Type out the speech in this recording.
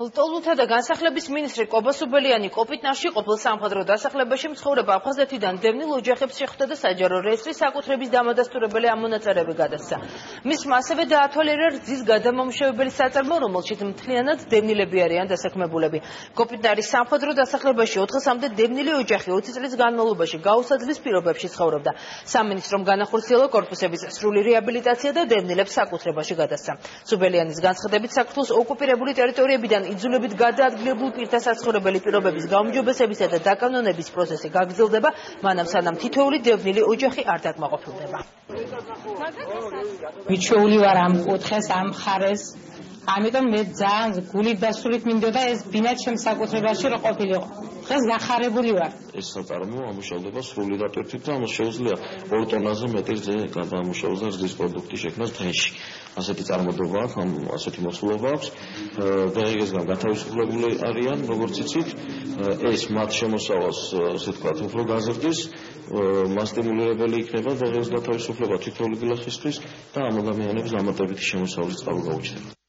ლტოლვილთა და განსახლების მინისტრი კობასუბელიანი კოპიტნარში ყოფილ სამხედრო დასახლებაში მცხოვრებ აფხაზეთიდან დევნილ ოჯახებს შეხვდა და საჯარო რეესტრის საკუთრების დამადასტურებელი ამონაწილეები გადასცა. მისმა ასევე დაათვალიერა რძის გადამამუშავებელი საწარმო, რომელშიც მთლიანად დევნილები არიან დასაქმებულები. კოპიტნარის სამხედრო დასახლებაში 400-მდე დევნილი ოჯახი 20 წლის განმავლობაში გაუსაძლის პირობებში ცხოვრობდა. სამინისტრომ განახორციელა კორპუსების სრული რეაბილიტაცია და დევნილებს საკუთრებაში გადასცა. სუბელიანის განცხადებით საქართველოს ოკუპირებული ტერიტორიებიდან იძულებით გადაადგილებულ პირთა საცხოვრებელი პირობების გაუმჯობესებისა და დაკანონების პროცესი გაგრძელდება, მანამ სანამ თითოეული დევნილი ოჯახი არ დაკმაყოფილდება. მიჩვეული ვარ ამ კუთხეს, ამ მხარეს, ამიტომ მე ძალიან გულით დასრულით მინდოდა ეს ბინა ჩემს საკუთრებაში რო ყოფილიყო. დღეს გახარებული ვარ. ეს საწარმო ამუშავდება სრული დატვირთვით და ამას შეუძლია 2 ტონაზე მეტი რძე გადაამუშავოს და რძის პროდუქტი შექმნას დღეში. ასეთი წარმოება აქვს, ასეთი მოცულობა აქვს. დღეისგან გათავისუფლებული არიან, როგორც იცით, ეს მათ შემოსავალს, ასე ვთქვათ, უფრო გაზრდის, მასტიმულირებელი იქნება დღეს გათავისუფლება თითოეული გლახისთვის და ამ ადამიანების დამატებითი შემოსავლის წყარო გაუჩნდება.